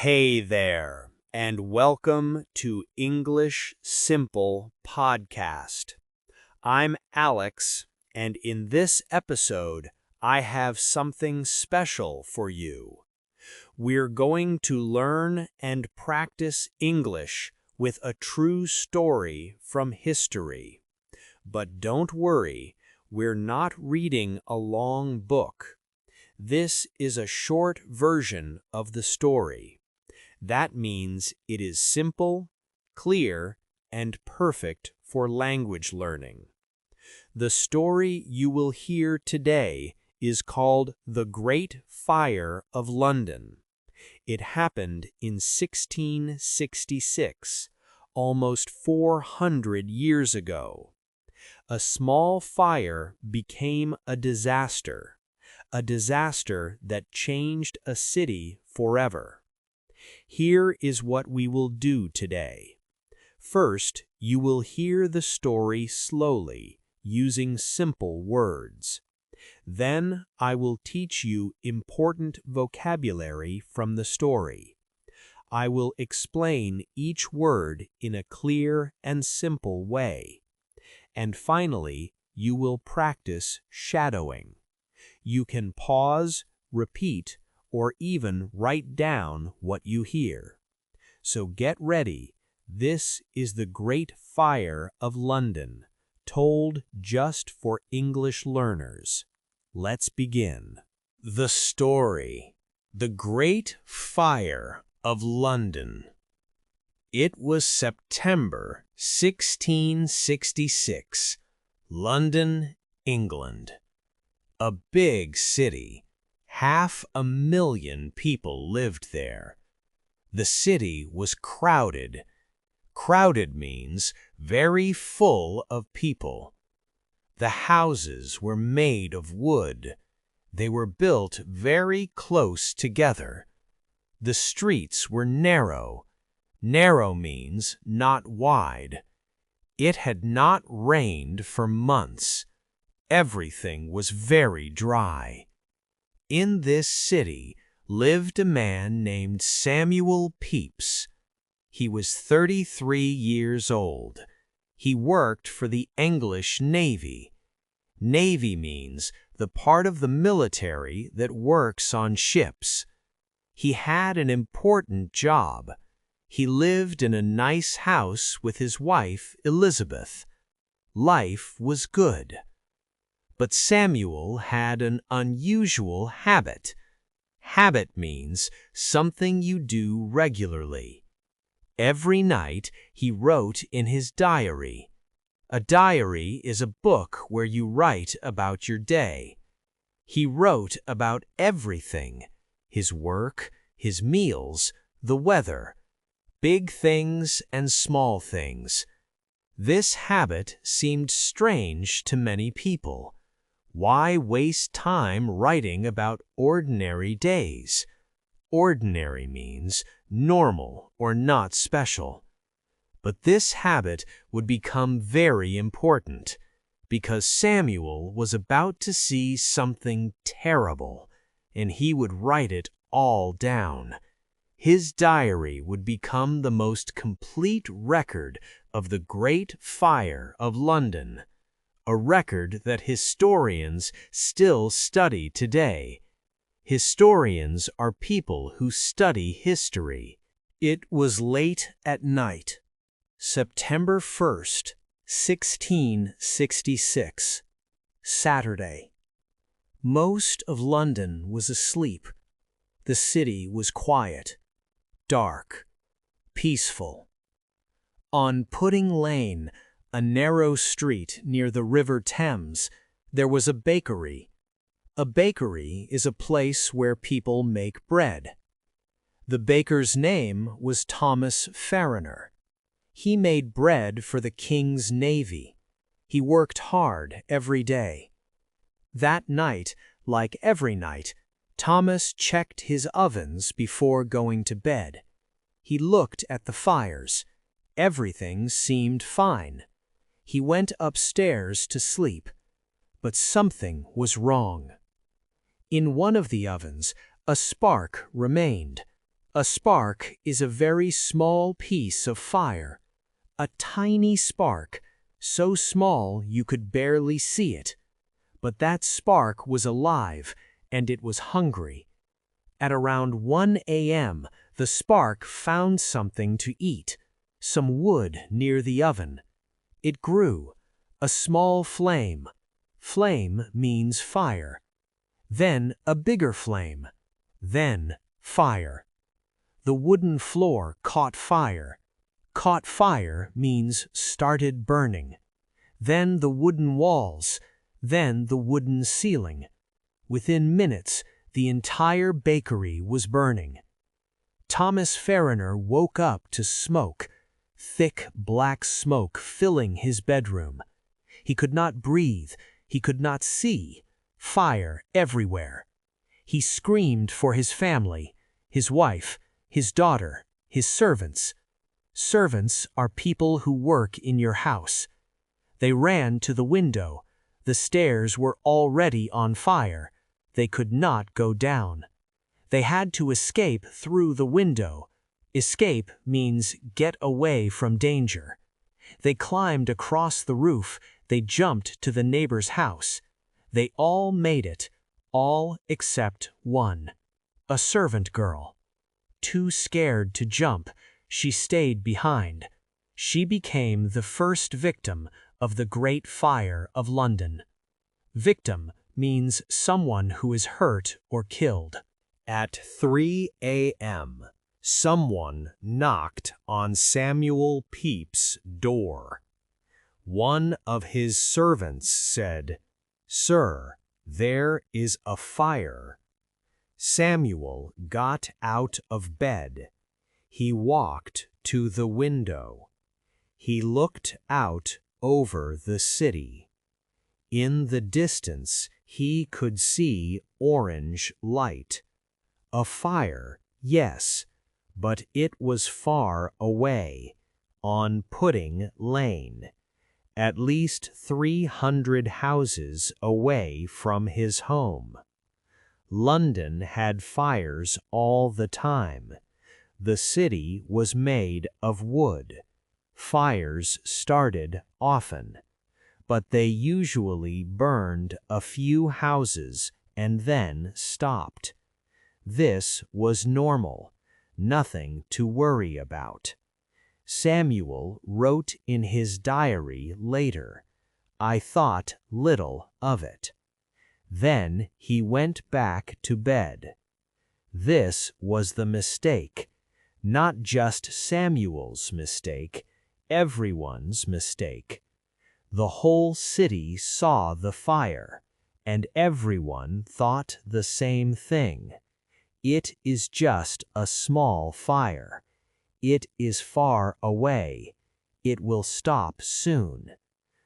Hey there, and welcome to English Simple Podcast. I'm Alex, and in this episode, I have something special for you. We're going to learn and practice English with a true story from history. But don't worry, we're not reading a long book. This is a short version of the story. That means it is simple, clear, and perfect for language learning. The story you will hear today is called The Great Fire of London. It happened in 1666, almost 400 years ago. A small fire became a disaster that changed a city forever. Here is what we will do today. First, you will hear the story slowly, using simple words. Then, I will teach you important vocabulary from the story. I will explain each word in a clear and simple way. And finally, you will practice shadowing. You can pause, repeat, or even write down what you hear. So get ready. This is The Great Fire of London, told just for English learners. Let's begin. The story. The Great Fire of London. It was September 1666, London, England. A big city. 500,000 people lived there. The city was crowded. Crowded means very full of people. The houses were made of wood. They were built very close together. The streets were narrow. Narrow means not wide. It had not rained for months. Everything was very dry. In this city lived a man named Samuel Pepys. He was 33 years old. He worked for the English Navy. Navy means the part of the military that works on ships. He had an important job. He lived in a nice house with his wife, Elizabeth. Life was good. But Samuel had an unusual habit. Habit means something you do regularly. Every night he wrote in his diary. A diary is a book where you write about your day. He wrote about everything: his work, his meals, the weather, big things and small things. This habit seemed strange to many people. Why waste time writing about ordinary days? Ordinary means normal or not special. But this habit would become very important because Samuel was about to see something terrible, and he would write it all down. His diary would become the most complete record of the Great Fire of London. A record that historians still study today. Historians are people who study history. It was late at night, September 1st, 1666, Saturday. Most of London was asleep. The city was quiet, dark, peaceful. On Pudding Lane, a narrow street near the River Thames, there was a bakery. A bakery is a place where people make bread. The baker's name was Thomas Farriner. He made bread for the King's Navy. He worked hard every day. That night, like every night, Thomas checked his ovens before going to bed. He looked at the fires. Everything seemed fine. He went upstairs to sleep, but something was wrong. In one of the ovens, a spark remained. A spark is a very small piece of fire. A tiny spark, so small you could barely see it. But that spark was alive, and it was hungry. At around 1 a.m., the spark found something to eat, some wood near the oven. It grew, a small flame. Flame means fire. Then a bigger flame. Then fire. The wooden floor caught fire. Caught fire means started burning. Then the wooden walls. Then the wooden ceiling. Within minutes, the entire bakery was burning. Thomas Fariner woke up to smoke, thick black smoke filling his bedroom. He could not breathe, he could not see, fire everywhere. He screamed for his family, his wife, his daughter, his servants. Servants are people who work in your house. They ran to the window. The stairs were already on fire. They could not go down. They had to escape through the window. Escape means get away from danger. They climbed across the roof. They jumped to the neighbor's house. They all made it, all except one, a servant girl. Too scared to jump, she stayed behind. She became the first victim of the Great Fire of London. Victim means someone who is hurt or killed. At 3 a.m., someone knocked on Samuel Pepys' door. One of his servants said, "Sir, there is a fire." Samuel got out of bed. He walked to the window. He looked out over the city. In the distance, he could see orange light. A fire, yes, but it was far away, on Pudding Lane, at least 300 houses away from his home. London had fires all the time. The city was made of wood. Fires started often, but they usually burned a few houses and then stopped. This was normal, nothing to worry about. Samuel wrote in his diary later, "I thought little of it." Then he went back to bed. This was the mistake, not just Samuel's mistake, everyone's mistake. The whole city saw the fire, and everyone thought the same thing. It is just a small fire. It is far away. It will stop soon.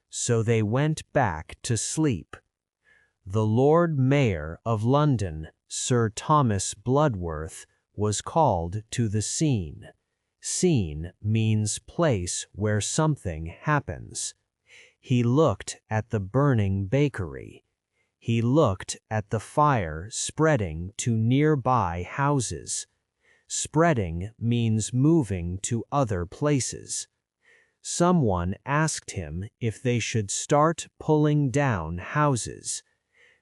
So they went back to sleep. The Lord Mayor of London, Sir Thomas Bloodworth, was called to the scene. Scene means place where something happens. He looked at the burning bakery. He looked at the fire spreading to nearby houses. Spreading means moving to other places. Someone asked him if they should start pulling down houses.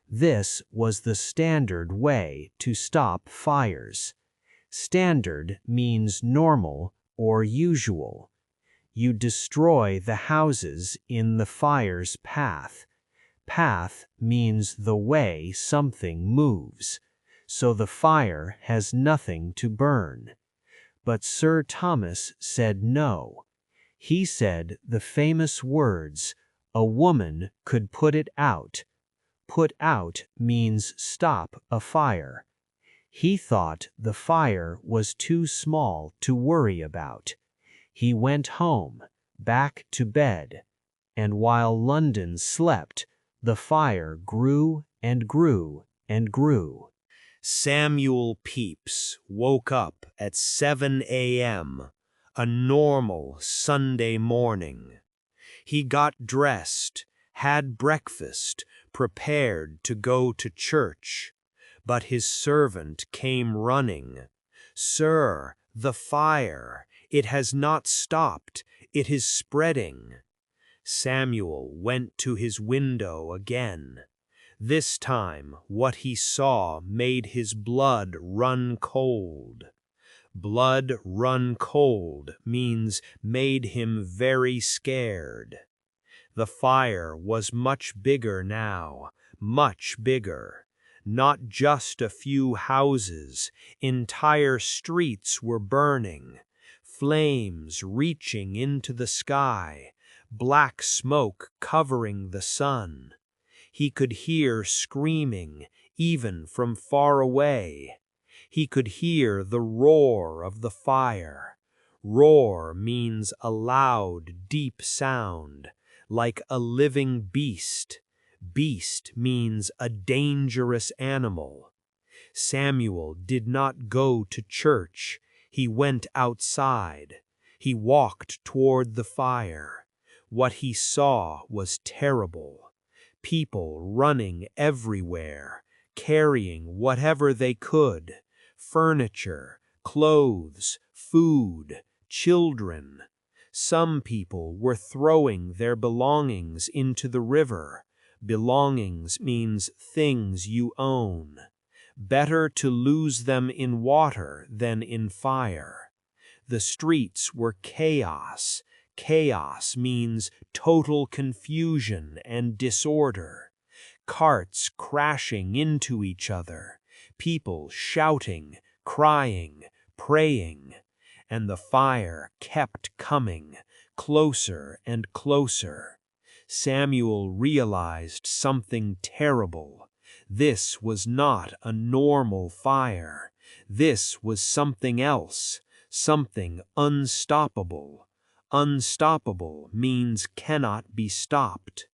This was the standard way to stop fires. Standard means normal or usual. You destroy the houses in the fire's path. Path means the way something moves, so the fire has nothing to burn. But Sir Thomas said no. He said the famous words, "A woman could put it out." Put out means stop a fire. He thought the fire was too small to worry about. He went home, back to bed, and while London slept, the fire grew and grew and grew. Samuel Pepys woke up at 7 a.m., a normal Sunday morning. He got dressed, had breakfast, prepared to go to church. But his servant came running. "Sir, the fire, it has not stopped, it is spreading." Samuel went to his window again. This time, what he saw made his blood run cold. Blood run cold means made him very scared. The fire was much bigger now, much bigger. Not just a few houses, entire streets were burning, flames reaching into the sky, black smoke covering the sun. He could hear screaming, even from far away. He could hear the roar of the fire. Roar means a loud, deep sound, like a living beast. Beast means a dangerous animal. Samuel did not go to church. He went outside. He walked toward the fire. What he saw was terrible. People running everywhere, carrying whatever they could. Furniture, clothes, food, children. Some people were throwing their belongings into the river. Belongings means things you own. Better to lose them in water than in fire. The streets were chaos. Chaos means total confusion and disorder. Carts crashing into each other. People shouting, crying, praying. And the fire kept coming, closer and closer. Samuel realized something terrible. This was not a normal fire. This was something else, something unstoppable. Unstoppable means cannot be stopped.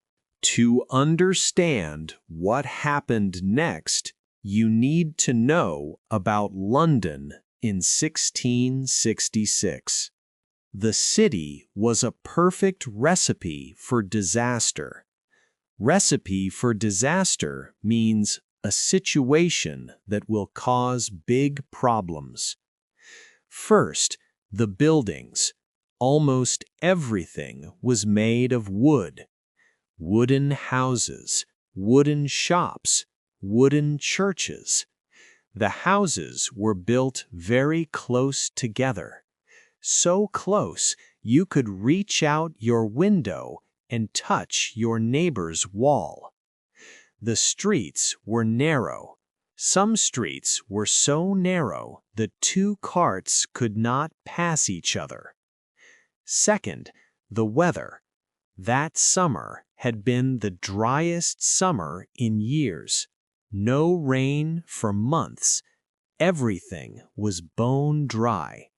To understand what happened next, you need to know about London in 1666. The city was a perfect recipe for disaster. Recipe for disaster means a situation that will cause big problems. First, the buildings. Almost everything was made of wood. Wooden houses, wooden shops, wooden churches. The houses were built very close together. So close you could reach out your window and touch your neighbor's wall. The streets were narrow. Some streets were so narrow that two carts could not pass each other. Second, the weather. That summer had been the driest summer in years. No rain for months. Everything was bone dry.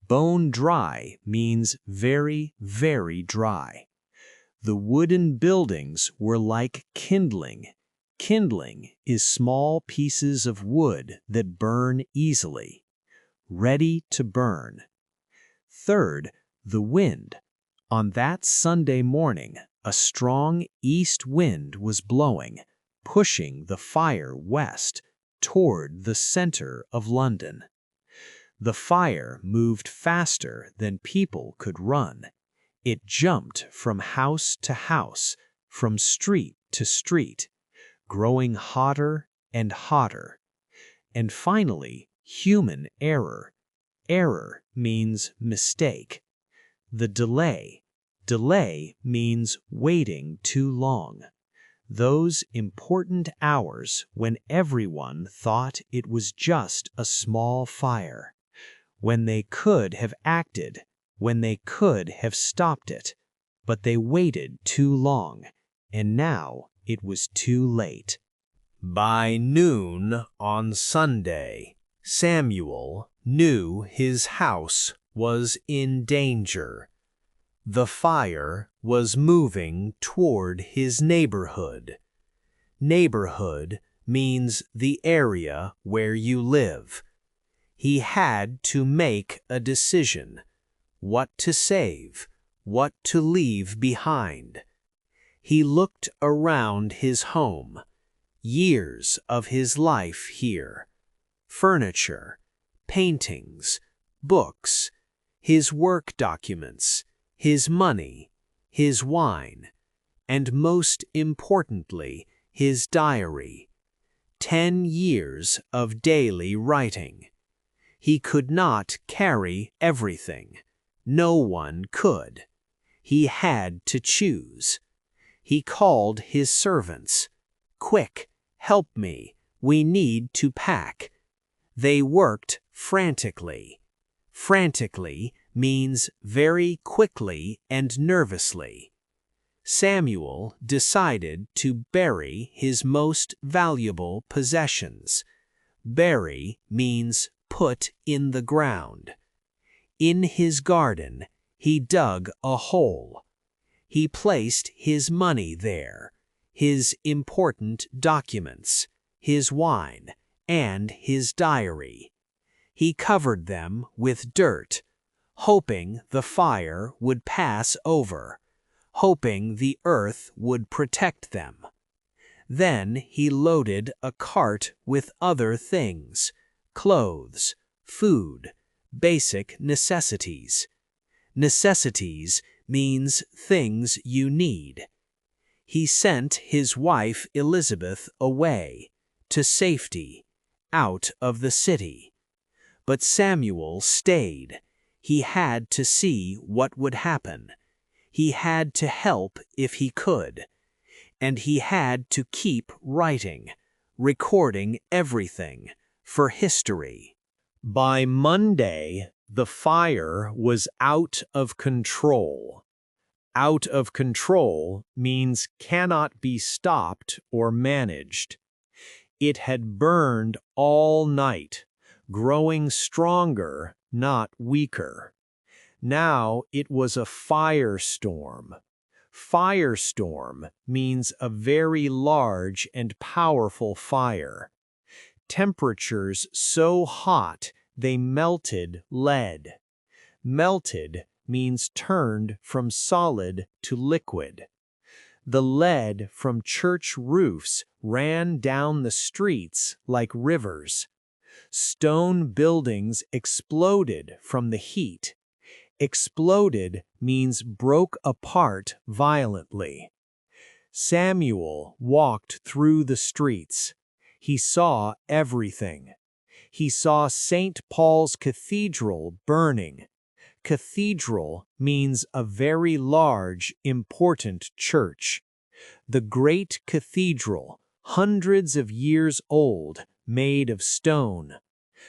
Bone dry means very, very dry. The wooden buildings were like kindling. Kindling is small pieces of wood that burn easily. Ready to burn. Third, the wind. On that Sunday morning, a strong east wind was blowing, pushing the fire west, toward the center of London. The fire moved faster than people could run. It jumped from house to house, from street to street, growing hotter and hotter. And finally, human error. Error means mistake. The delay. Delay means waiting too long. Those important hours when everyone thought it was just a small fire. When they could have acted, when they could have stopped it. But they waited too long, and now it was too late. By noon on Sunday, Samuel knew his house was in danger. The fire was moving toward his neighborhood. Neighborhood means the area where you live. He had to make a decision. What to save, what to leave behind. He looked around his home. Years of his life here. Furniture, paintings, books, his work documents, his money, his wine, and most importantly, his diary. 10 years of daily writing. He could not carry everything. No one could. He had to choose. He called his servants. "Quick, help me. We need to pack." They worked frantically. Frantically means very quickly and nervously. Samuel decided to bury his most valuable possessions. Bury means put in the ground. In his garden, he dug a hole. He placed his money there, his important documents, his wine, and his diary. He covered them with dirt, hoping the fire would pass over, hoping the earth would protect them. Then he loaded a cart with other things, clothes, food, basic necessities. Necessities means things you need. He sent his wife Elizabeth away, to safety, out of the city. But Samuel stayed. He had to see what would happen. He had to help if he could. And he had to keep writing, recording everything, for history. By Monday, the fire was out of control. Out of control means cannot be stopped or managed. It had burned all night, growing stronger, not weaker. Now it was a firestorm. Firestorm means a very large and powerful fire. Temperatures so hot they melted lead. Melted means turned from solid to liquid. The lead from church roofs ran down the streets like rivers. Stone buildings exploded from the heat. Exploded means broke apart violently. Samuel walked through the streets. He saw everything. He saw St. Paul's Cathedral burning. Cathedral means a very large, important church. The great cathedral, hundreds of years old, made of stone.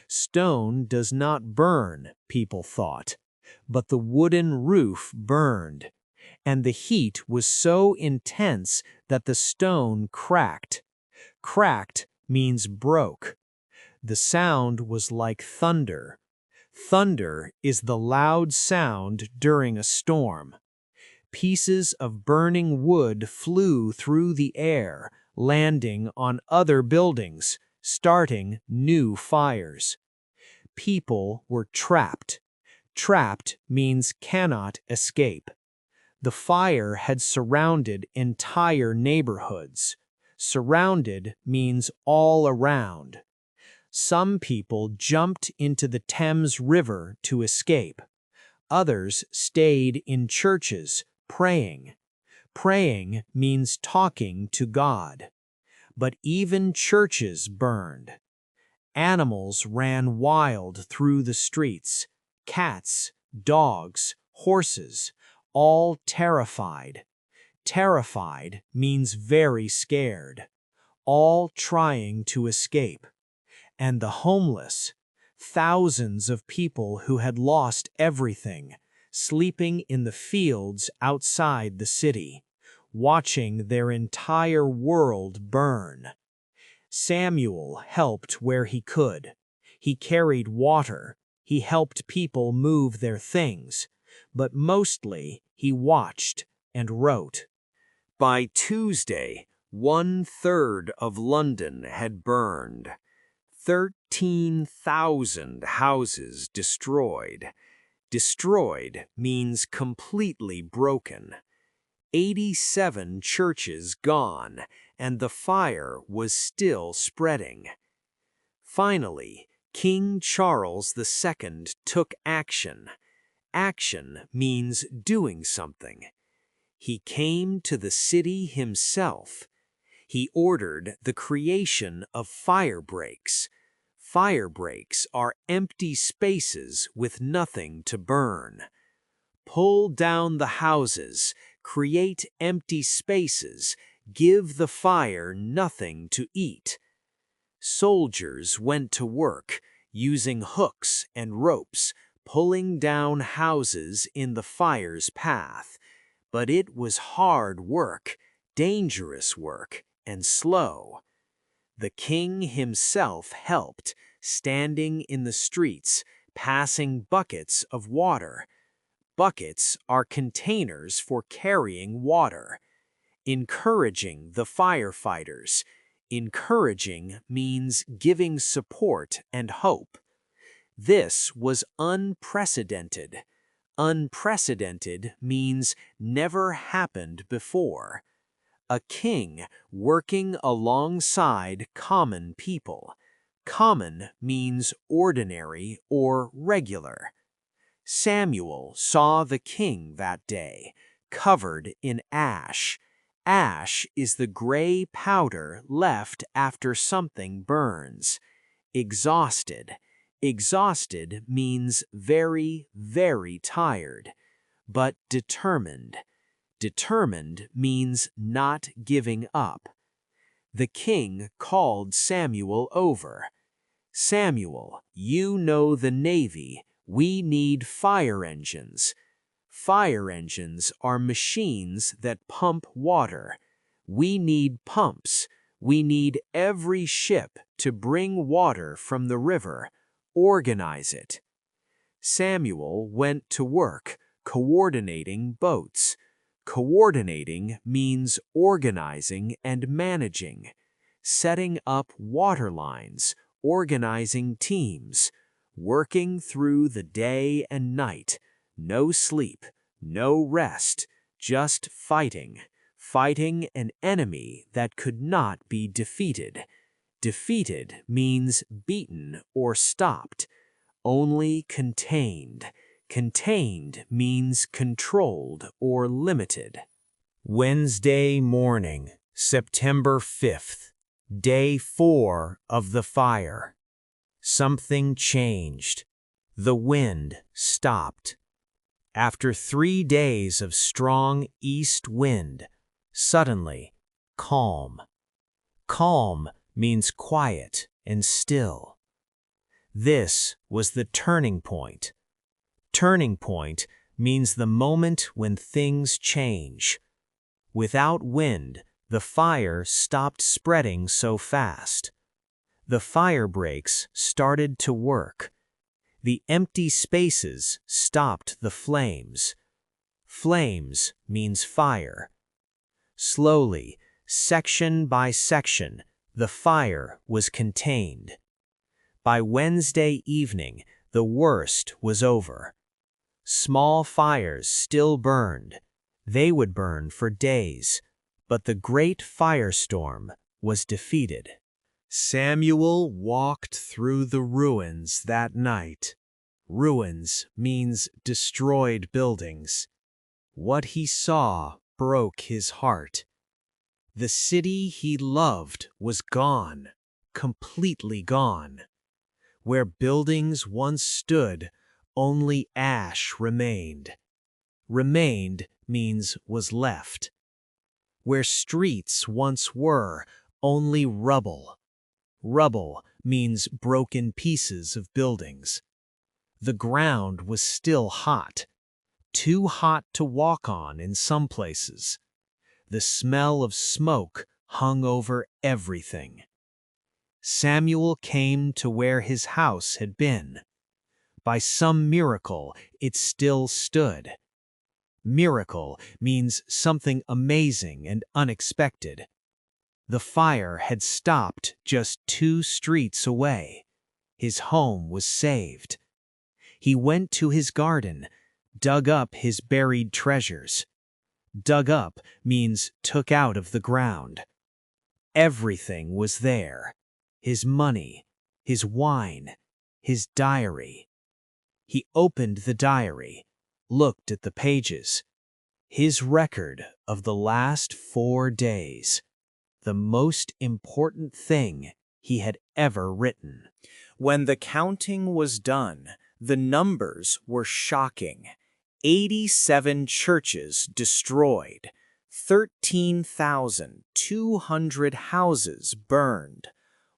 Stone does not burn, people thought. But the wooden roof burned, and the heat was so intense that the stone cracked. Cracked means broke. The sound was like thunder. Thunder is the loud sound during a storm. Pieces of burning wood flew through the air, landing on other buildings, starting new fires. People were trapped. Trapped means cannot escape. The fire had surrounded entire neighborhoods. Surrounded means all around. Some people jumped into the Thames River to escape. Others stayed in churches, praying. Praying means talking to God. But even churches burned. Animals ran wild through the streets. Cats, dogs, horses, all terrified. Terrified means very scared. All trying to escape. And the homeless, thousands of people who had lost everything, sleeping in the fields outside the city, watching their entire world burn. Samuel helped where he could. He carried water. He helped people move their things. But mostly he watched and wrote. By Tuesday, 1/3 of London had burned. 13,000 houses destroyed. Destroyed means completely broken. 87 churches gone, and the fire was still spreading. Finally, King Charles II took action. Action means doing something. He came to the city himself. He ordered the creation of fire breaks. Fire breaks are empty spaces with nothing to burn. Pull down the houses, create empty spaces, give the fire nothing to eat. Soldiers went to work, using hooks and ropes, pulling down houses in the fire's path. But it was hard work, dangerous work, and slow. The king himself helped, standing in the streets, passing buckets of water. Buckets are containers for carrying water. Encouraging the firefighters. Encouraging means giving support and hope. This was unprecedented. Unprecedented means never happened before. A king working alongside common people. Common means ordinary or regular. Samuel saw the king that day, covered in ash. Ash is the gray powder left after something burns. Exhausted. Exhausted means very, very tired, but determined. Determined means not giving up. The king called Samuel over. Samuel, you know the Navy. We need fire engines. Fire engines are machines that pump water. We need pumps. We need every ship to bring water from the river. Organize it. Samuel went to work, coordinating boats. Coordinating means organizing and managing, setting up water lines, organizing teams, working through the day and night, no sleep, no rest, just fighting, fighting an enemy that could not be defeated. Defeated means beaten or stopped, only contained. Contained means controlled or limited. Wednesday morning, September 5th, day 4 of the fire. Something changed. The wind stopped. After 3 days of strong east wind, suddenly calm. Calm means quiet and still. This was the turning point. Turning point means the moment when things change. Without wind, the fire stopped spreading so fast. The fire breaks started to work. The empty spaces stopped the flames. Flames means fire. Slowly, section by section, the fire was contained. By Wednesday evening, the worst was over. Small fires still burned. They would burn for days, but the great firestorm was defeated. Samuel walked through the ruins that night. Ruins means destroyed buildings. What he saw broke his heart. The city he loved was gone, completely gone. Where buildings once stood, only ash remained. Remained means was left. Where streets once were, only rubble. Rubble means broken pieces of buildings. The ground was still hot, too hot to walk on in some places. The smell of smoke hung over everything. Samuel came to where his house had been. By some miracle, it still stood. Miracle means something amazing and unexpected. The fire had stopped just 2 streets away. His home was saved. He went to his garden, dug up his buried treasures. Dug up means took out of the ground. Everything was there. His money, his wine, his diary. He opened the diary, looked at the pages. His record of the last 4 days, the most important thing he had ever written. When the counting was done, the numbers were shocking. 87 churches destroyed, 13,200 houses burned,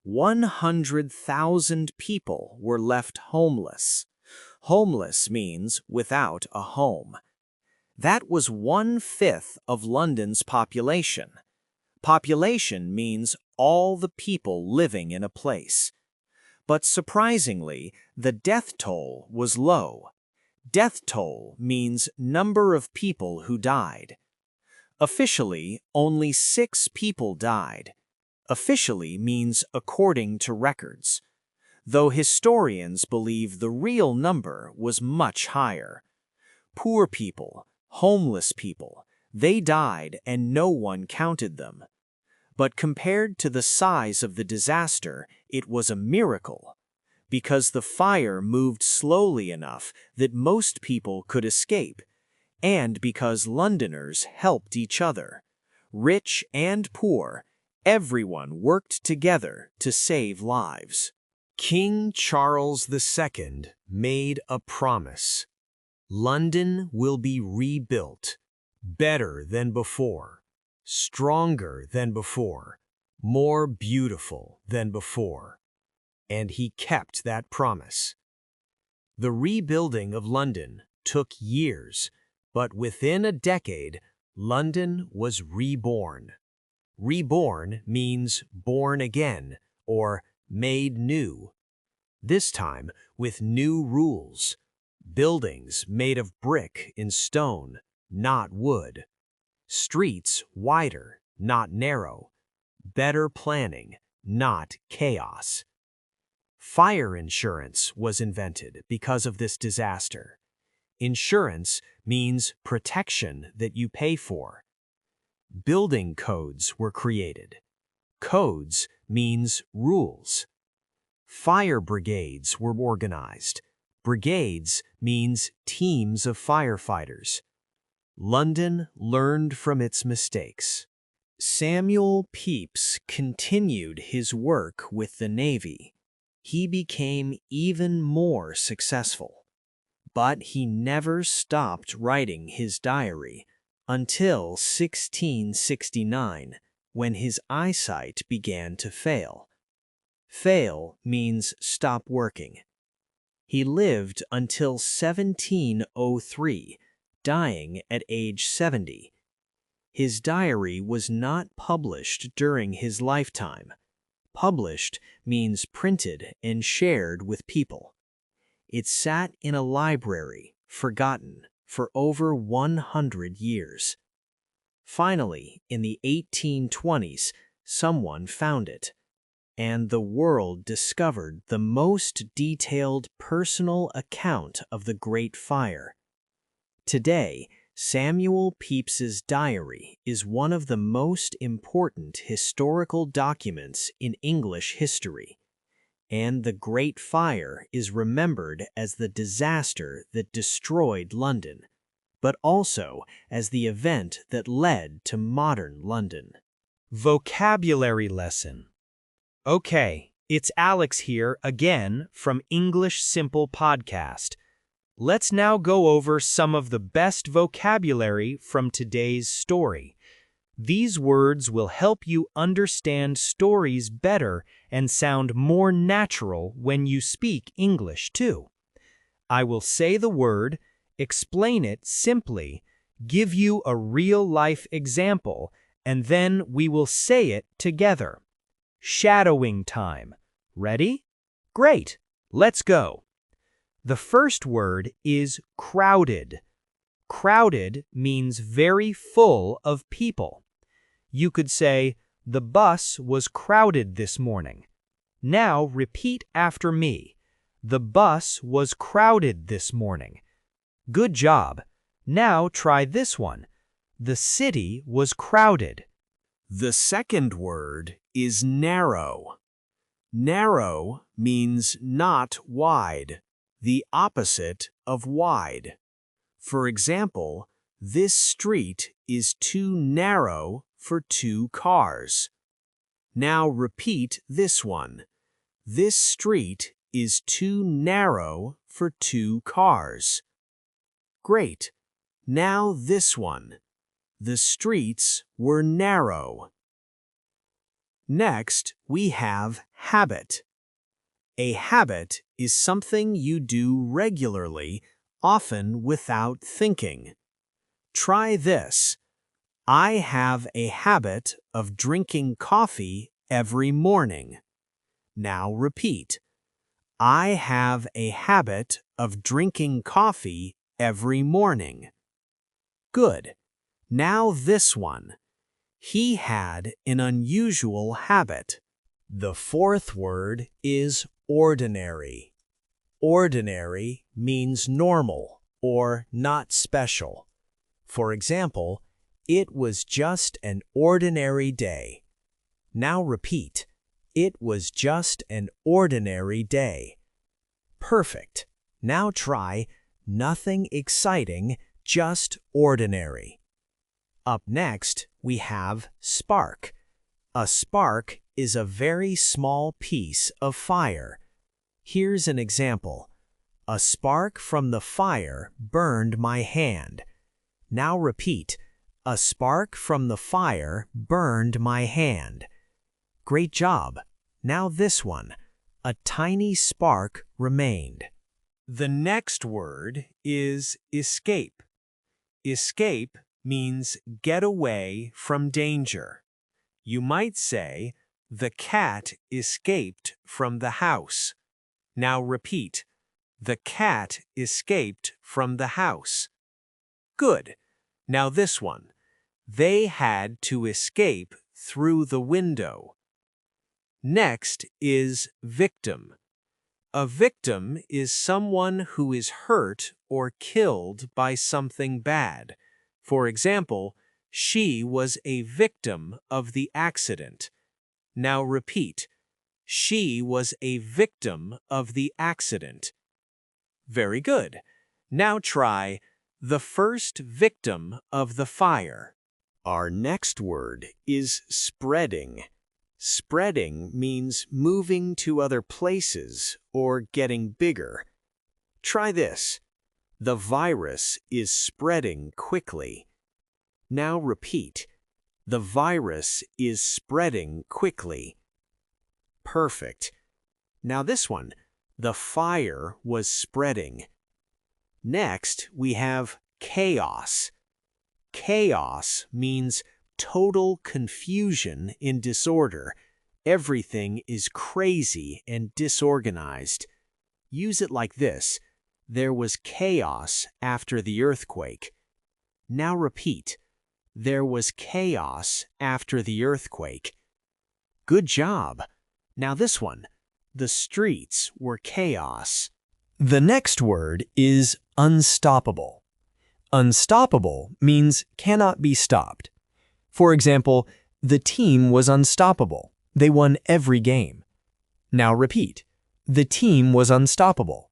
100,000 people were left homeless. Homeless means without a home. That was 1/5 of London's population. Population means all the people living in a place. But surprisingly, the death toll was low. Death toll means number of people who died. Officially, only 6 people died. Officially means according to records, though historians believe the real number was much higher. Poor people, homeless people, they died and no one counted them. But compared to the size of the disaster, it was a miracle, because the fire moved slowly enough that most people could escape, and because Londoners helped each other. Rich and poor, everyone worked together to save lives. King Charles II made a promise. London will be rebuilt, better than before, stronger than before, more beautiful than before. And he kept that promise. The rebuilding of London took years, but within a decade, London was reborn. Reborn means born again or made new. This time with new rules. Buildings made of brick and stone, not wood. Streets wider, not narrow. Better planning, not chaos. Fire insurance was invented because of this disaster. Insurance means protection that you pay for. Building codes were created. Codes means rules. Fire brigades were organized. Brigades means teams of firefighters. London learned from its mistakes. Samuel Pepys continued his work with the Navy. He became even more successful. But he never stopped writing his diary until 1669, when his eyesight began to fail. Fail means stop working. He lived until 1703, dying at age 70. His diary was not published during his lifetime. Published means printed and shared with people. It sat in a library, forgotten, for over 100 years. Finally, in the 1820s, someone found it, and the world discovered the most detailed personal account of the Great Fire. Today, Samuel Pepys's diary is one of the most important historical documents in English history, and the Great Fire is remembered as the disaster that destroyed London, but also as the event that led to modern London. Vocabulary lesson. Okay, it's Alex here again from English Simple Podcast. Let's now go over some of the best vocabulary from today's story. These words will help you understand stories better and sound more natural when you speak English too. I will say the word, explain it simply, give you a real-life example, and then we will say it together. Shadowing time. Ready? Great! Let's go. The first word is crowded. Crowded means very full of people. You could say, the bus was crowded this morning. Now repeat after me. The bus was crowded this morning. Good job. Now try this one. The city was crowded. The second word is narrow. Narrow means not wide, the opposite of wide. For example, this street is too narrow for 2 cars. Now repeat this one. This street is too narrow for 2 cars. Great. Now this one. The streets were narrow. Next, we have habit. A habit is something you do regularly, often without thinking. Try this. I have a habit of drinking coffee every morning. Now repeat. I have a habit of drinking coffee every morning. Good. Now this one. He had an unusual habit. The 4th word is ordinary. Ordinary means normal or not special. For example, it was just an ordinary day. Now repeat. It was just an ordinary day. Perfect. Now try nothing exciting, just ordinary. Up next, we have spark. A spark is a very small piece of fire. Here's an example. A spark from the fire burned my hand. Now repeat. A spark from the fire burned my hand. Great job. Now this one. A tiny spark remained. The next word is escape. Escape means get away from danger. You might say, the cat escaped from the house. Now repeat. The cat escaped from the house. Good. Now this one. They had to escape through the window. Next is victim. A victim is someone who is hurt or killed by something bad. For example, she was a victim of the accident. Now repeat. She was a victim of the accident. Very good. Now try the first victim of the fire. Our next word is spreading. Spreading means moving to other places or getting bigger. Try this. The virus is spreading quickly. Now repeat. The virus is spreading quickly. Perfect. Now this one. The fire was spreading. Next, we have chaos. Chaos means total confusion and disorder. Everything is crazy and disorganized. Use it like this. There was chaos after the earthquake. Now repeat. There was chaos after the earthquake. Good job. Now this one. The streets were chaos. The next word is unstoppable. Unstoppable means cannot be stopped. For example, the team was unstoppable. They won every game. Now repeat. The team was unstoppable.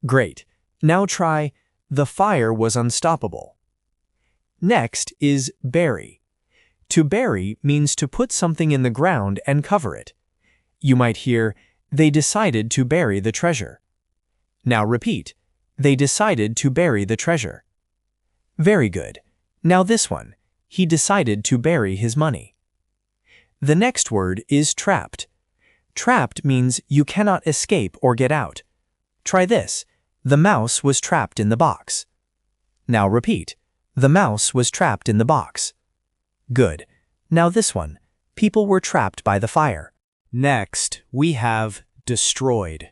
Great. Now try the fire was unstoppable. Next is bury. To bury means to put something in the ground and cover it. You might hear, they decided to bury the treasure. Now repeat. They decided to bury the treasure. Very good. Now this one. He decided to bury his money. The next word is trapped. Trapped means you cannot escape or get out. Try this. The mouse was trapped in the box. Now repeat. The mouse was trapped in the box. Good. Now this one. People were trapped by the fire. Next, we have destroyed.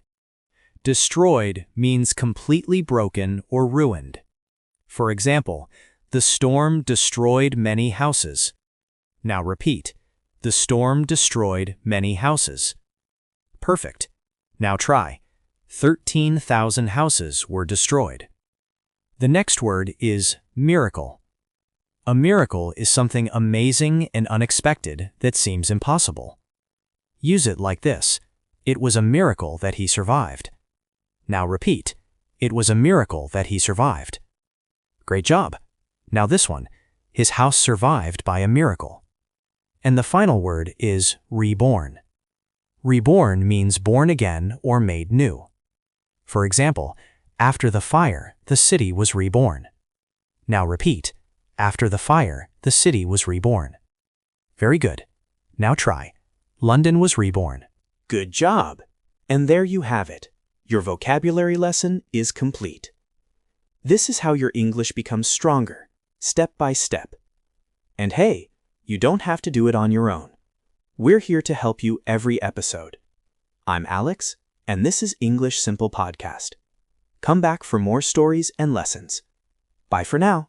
Destroyed means completely broken or ruined. For example, the storm destroyed many houses. Now repeat. The storm destroyed many houses. Perfect. Now try. 13,000 houses were destroyed. The next word is miracle. A miracle is something amazing and unexpected that seems impossible. Use it like this. It was a miracle that he survived. Now repeat. It was a miracle that he survived. Great job. Now this one. His house survived by a miracle. And the final word is reborn. Reborn means born again or made new. For example, after the fire, the city was reborn. Now repeat. After the fire, the city was reborn. Very good. Now try. London was reborn. Good job. And there you have it. Your vocabulary lesson is complete. This is how your English becomes stronger, step by step. And hey, you don't have to do it on your own. We're here to help you every episode. I'm Alex, and this is English Simple Podcast. Come back for more stories and lessons. Bye for now.